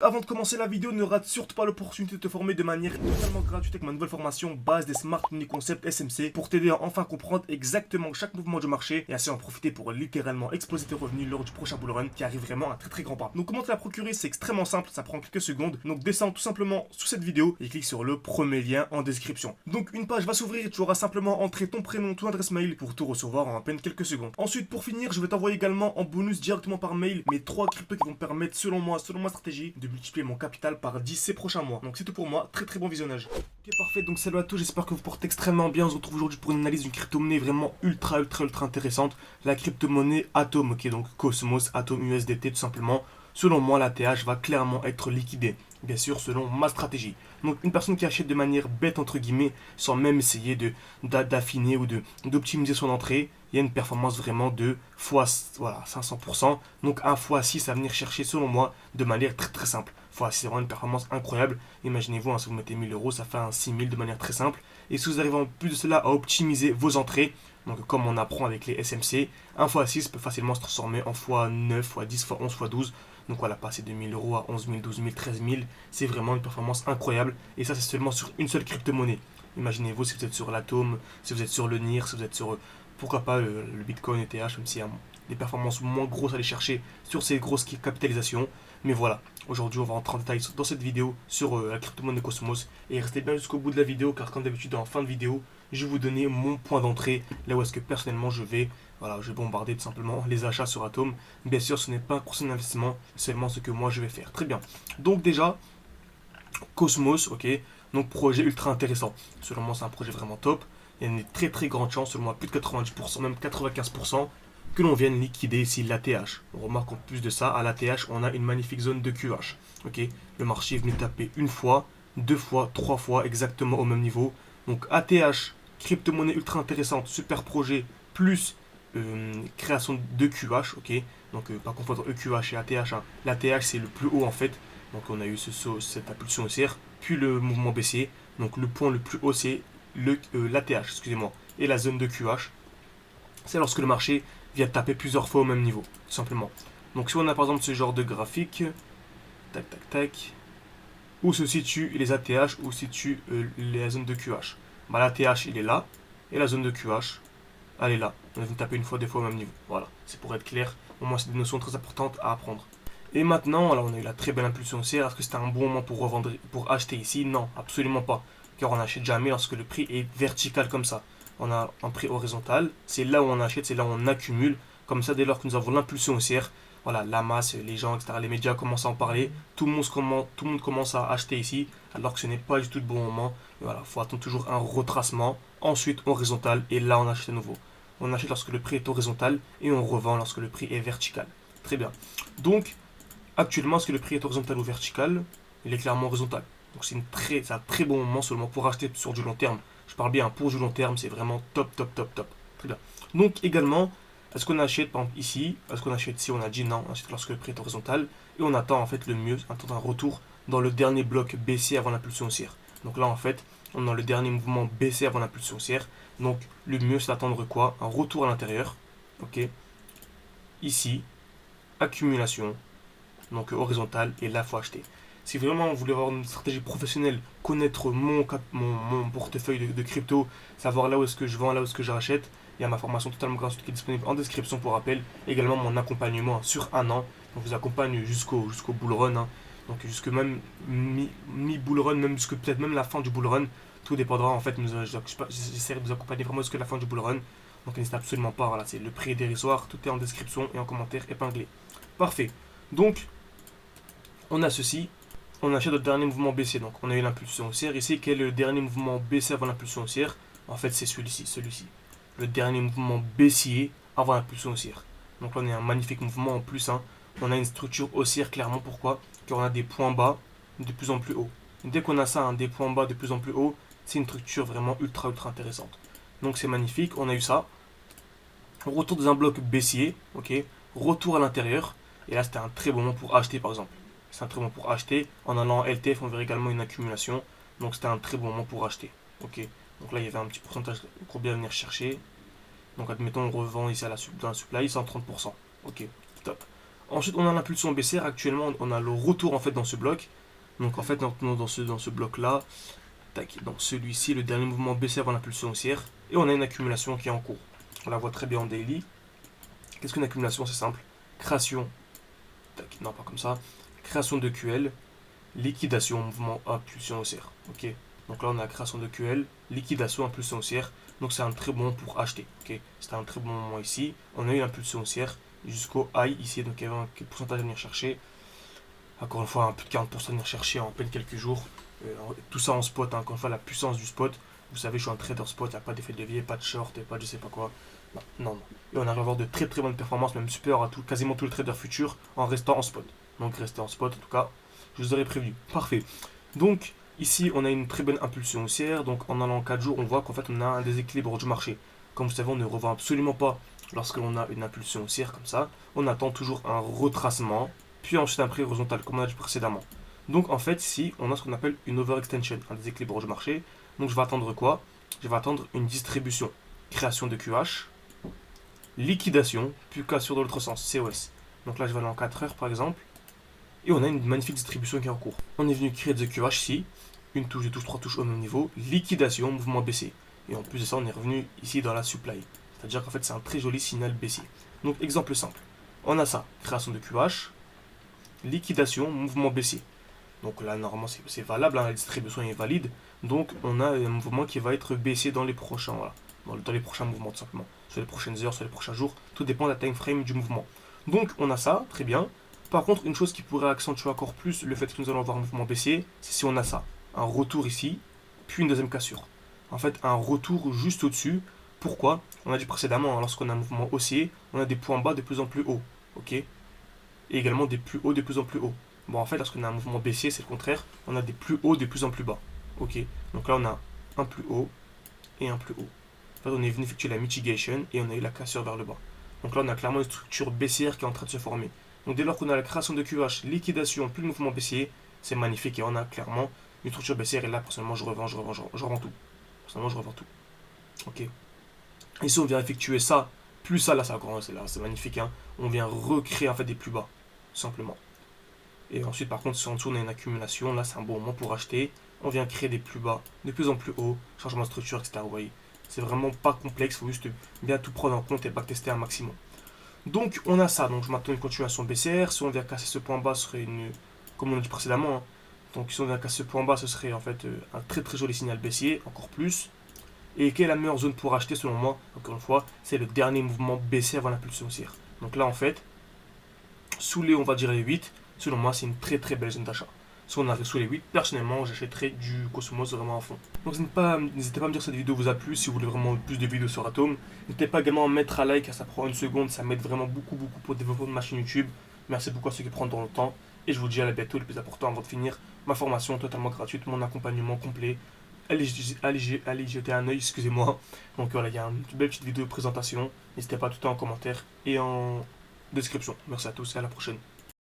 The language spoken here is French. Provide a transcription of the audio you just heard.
avant de commencer la vidéo, ne rate surtout pas l'opportunité de te former de manière totalement gratuite avec ma nouvelle formation base des Smart Money Concept SMC pour t'aider à enfin comprendre exactement chaque mouvement du marché et ainsi en profiter pour littéralement exploser tes revenus lors du prochain bull run qui arrive vraiment à très grand pas. Donc comment te la procurer, c'est extrêmement simple, ça prend quelques secondes. Donc descends tout simplement sous cette vidéo et clique sur le premier lien en description. Donc une page va s'ouvrir et tu auras simplement entré ton prénom, ton adresse mail pour tout recevoir en à peine quelques secondes. Ensuite pour finir, je vais t'envoyer également en bonus directement par mail mes 3 cryptos qui vont me permettre selon moi, selon ma stratégie, de multiplier mon capital par 10 ces prochains mois. Donc c'est tout pour moi, très bon visionnage. Ok parfait, donc salut à tous, j'espère que vous portez extrêmement bien. On se retrouve aujourd'hui pour une analyse d'une crypto-monnaie vraiment ultra intéressante. La crypto-monnaie Atom, ok, donc Cosmos, Atom USDT tout simplement. Selon moi, la TH va clairement être liquidée. Bien sûr, selon ma stratégie. Donc, une personne qui achète de manière bête, entre guillemets, sans même essayer d'affiner ou d'optimiser son entrée, il y a une performance vraiment de voilà, 500%. Donc, 1 fois 6 à venir chercher, selon moi, de manière très simple. Fois 6, c'est vraiment une performance incroyable. Imaginez-vous, hein, si vous mettez 1000 euros, ça fait un 6000 de manière très simple. Et si vous arrivez en plus de cela à optimiser vos entrées, donc comme on apprend avec les SMC, 1 fois 6 peut facilement se transformer en fois 9, fois 10, fois 11, fois 12. Donc voilà, passer de 1000 euros à 11 000, 12 000, 13 000, c'est vraiment une performance incroyable. Et ça, c'est seulement sur une seule crypto-monnaie. Imaginez-vous si vous êtes sur l'Atom, si vous êtes sur le NIR, si vous êtes sur, pourquoi pas, le Bitcoin, ETH, même s'il y a des performances moins grosses à aller chercher sur ces grosses capitalisations. Mais voilà, aujourd'hui, on va rentrer en détail dans cette vidéo sur la crypto-monnaie Cosmos. Et restez bien jusqu'au bout de la vidéo, car comme d'habitude, en fin de vidéo, je vais vous donner mon point d'entrée, là où est-ce que personnellement je vais bombarder tout simplement les achats sur Atom. Bien sûr, ce n'est pas un conseil d'investissement, seulement ce que moi je vais faire. Très bien. Donc déjà, Cosmos, ok, donc projet ultra intéressant. Selon moi, c'est un projet vraiment top. Il y a une très grande chance, selon moi plus de 90%, même 95%, que l'on vienne liquider ici l'ATH. On remarque en plus de ça, à l'ATH, on a une magnifique zone de QH. Ok, le marché est venu taper une fois, 2 fois, 3 fois, exactement au même niveau. Donc ATH, crypto-monnaie ultra intéressante, super projet, plus création de QH, ok. Donc pas confondre EQH et ATH. Hein. L'ATH c'est le plus haut en fait. Donc on a eu cette impulsion haussière, puis le mouvement baissier. Donc le point le plus haut c'est l'ATH, excusez-moi, et la zone de QH. C'est lorsque le marché vient taper plusieurs fois au même niveau, tout simplement. Donc si on a par exemple ce genre de graphique, tac, où se situent les ATH, où se situe la zone de QH. Bah, l'ATH il est là, et la zone de QH, elle est là. On vient taper une fois, 2 fois au même niveau. Voilà, c'est pour être clair. Au moins, c'est des notions très importantes à apprendre. Et maintenant, alors on a eu la très belle impulsion haussière. Est-ce que c'était un bon moment pour revendre, pour acheter ici? Non, absolument pas. Car on n'achète jamais lorsque le prix est vertical comme ça. On a un prix horizontal. C'est là où on achète, c'est là où on accumule. Comme ça, dès lors que nous avons l'impulsion haussière, voilà, la masse, les gens, etc., les médias commencent à en parler. Tout le monde commence à acheter ici, alors que ce n'est pas du tout le bon moment. Voilà, il faut attendre toujours un retracement. Ensuite, horizontal, et là, on achète à nouveau. On achète lorsque le prix est horizontal et on revend lorsque le prix est vertical. Très bien. Donc, actuellement, est-ce que le prix est horizontal ou vertical? Il est clairement horizontal. Donc, c'est un très bon moment seulement pour acheter sur du long terme. Je parle bien pour du long terme, c'est vraiment top. Très bien. Donc, également, est-ce qu'on achète, par exemple, ici? Est-ce qu'on achète ici? On a dit non, on achète lorsque le prix est horizontal. Et on attend, en fait, le mieux, on attend un retour dans le dernier bloc baissier avant l'impulsion haussière. Donc là, en fait, on a le dernier mouvement baissier avant l'impulsion haussière. Donc, le mieux, c'est d'attendre quoi? Un retour à l'intérieur. Ok. Ici, accumulation. Donc, horizontale. Et là, il faut acheter. Si vraiment vous voulez avoir une stratégie professionnelle, connaître mon portefeuille de crypto, savoir là où est-ce que je vends, là où est-ce que je rachète, il y a ma formation totalement gratuite qui est disponible en description pour rappel. Également, mon accompagnement sur un an. Donc, je vous accompagne jusqu'au bull run. Hein. Donc, jusque même mi-bull run, même jusque peut-être même la fin du bull run. Tout dépendra en fait, j'essaierai de vous accompagner vraiment jusqu'à la fin du bull run. Donc n'hésitez absolument pas, voilà, c'est le prix est dérisoire, tout est en description et en commentaire épinglé. Parfait. Donc, on a ceci, on achète le dernier mouvement baissier. Donc on a eu l'impulsion haussière ici. Quel est le dernier mouvement baissier avant l'impulsion haussière? En fait, c'est celui-ci. Le dernier mouvement baissier avant l'impulsion haussière. Donc là, on a un magnifique mouvement en plus. Hein. On a une structure haussière clairement. Pourquoi? Car on a des points bas de plus en plus haut. Dès qu'on a ça, hein, des points bas de plus en plus haut, c'est une structure vraiment ultra intéressante. Donc c'est magnifique, on a eu ça. Retour dans un bloc baissier, ok. Retour à l'intérieur. Et là c'était un très bon moment pour acheter par exemple. C'est un très bon moment pour acheter. En allant en LTF, on verrait également une accumulation. Donc c'était un très bon moment pour acheter. Ok. Donc là il y avait un petit pourcentage pour bien venir chercher. Donc admettons on revend ici dans la supply, 130%. Ok, top. Ensuite, on a l'impulsion baissière. Actuellement, on a le retour en fait dans ce bloc. Donc en fait, dans ce bloc-là, dans celui-ci, le dernier mouvement baissier avant l'impulsion haussière. Et on a une accumulation qui est en cours. On la voit très bien en daily. Qu'est-ce qu'une accumulation? C'est simple. Création, non pas comme ça. Création de QL, liquidation, mouvement impulsion haussière. Ok. Donc là, on a création de QL, liquidation, impulsion haussière. Donc c'est un très bon pour acheter. Ok. C'était un très bon moment ici. On a eu l'impulsion haussière jusqu'au high ici. Donc il y avait un pourcentage à venir chercher. Encore une fois, un plus de 40% à venir chercher en peine quelques jours. Tout ça en spot. Encore une fois, la puissance du spot. Vous savez, je suis un trader spot. Il n'y a pas d'effet de levier, pas de short, pas de je sais pas quoi. Non. Et on arrive à avoir de très très bonnes performances, même supérieurs à quasiment tous les traders futurs en restant en spot. Donc restez en spot, en tout cas, je vous aurais prévenu. Parfait. Donc ici, on a une très bonne impulsion haussière. Donc en allant en 4 jours, on voit qu'en fait, on a un déséquilibre du marché. Comme vous savez, on ne revend absolument pas lorsque l'on a une impulsion haussière comme ça. On attend toujours un retracement, puis ensuite un prix horizontal, comme on a dit précédemment. Donc en fait, ici, on a ce qu'on appelle une overextension, un déséquilibre du marché. Donc je vais attendre quoi? Je vais attendre une distribution. Création de QH, liquidation, puis cassure dans l'autre sens, COS. Donc là, je vais aller en 4 heures par exemple. Et on a une magnifique distribution qui est en cours. On est venu créer des QH ici. Une touche, deux touches, trois touches au même niveau. Liquidation, mouvement baissier. Et en plus de ça, on est revenu ici dans la supply. C'est-à-dire qu'en fait, c'est un très joli signal baissier. Donc, exemple simple. On a ça, création de QH, liquidation, mouvement baissier. Donc là, normalement, c'est valable, hein, la distribution est valide. Donc, on a un mouvement qui va être baissier dans les prochains, voilà, dans les prochains mouvements, tout simplement. Sur les prochaines heures, sur les prochains jours. Tout dépend de la time frame du mouvement. Donc, on a ça, très bien. Par contre, une chose qui pourrait accentuer encore plus le fait que nous allons avoir un mouvement baissier, c'est si on a ça. Un retour ici, puis une deuxième cassure. En fait, un retour juste au-dessus. Pourquoi? On a dit précédemment, hein, lorsqu'on a un mouvement haussier, on a des points bas de plus en plus hauts. Ok? Et également des plus hauts de plus en plus hauts. Bon, en fait, lorsqu'on a un mouvement baissier, c'est le contraire. On a des plus hauts de plus en plus bas. Ok? Donc là, on a un plus haut et un plus haut. En fait, on est venu effectuer la mitigation et on a eu la cassure vers le bas. Donc là, on a clairement une structure baissière qui est en train de se former. Donc dès lors qu'on a la création de QH, liquidation, puis le mouvement baissier, c'est magnifique et on a clairement une structure baissière. Et là, personnellement, je revends tout. Personnellement, je revends tout. Ok. Ici, on vient effectuer ça, plus ça, là, c'est magnifique. Hein. On vient recréer en fait des plus bas, simplement. Et ensuite, par contre, si en dessous on a une accumulation, là, c'est un bon moment pour acheter. On vient créer des plus bas, de plus en plus haut, changement de structure, etc. Vous voyez, c'est vraiment pas complexe. Il faut juste bien tout prendre en compte et backtester un maximum. Donc on a ça, donc je m'attends à une continuation baissière. Si on vient casser ce point bas, ce serait comme on a dit précédemment, hein. Donc si on vient casser ce point bas, ce serait en fait un très très joli signal baissier, encore plus. Et quelle est la meilleure zone pour acheter selon moi? Encore une fois, c'est le dernier mouvement baissier avant l'impulsion haussière. Donc là en fait, sous les, on va dire les 8, selon moi c'est une très très belle zone d'achat. Si on arrive sous les 8, personnellement j'achèterais du Cosmos vraiment à fond. Donc n'hésitez pas à me dire si cette vidéo vous a plu, si vous voulez vraiment plus de vidéos sur Atom. N'hésitez pas également à mettre un like, ça prend une seconde, ça m'aide vraiment beaucoup pour le développement de ma chaîne YouTube. Merci beaucoup à ceux qui prennent dans le temps. Et je vous dis à la bientôt, le plus important avant de finir, ma formation totalement gratuite, mon accompagnement complet. Allez jeter un oeil, excusez-moi. Donc voilà, il y a une belle petite vidéo de présentation. N'hésitez pas tout le temps en commentaire et en description. Merci à tous et à la prochaine.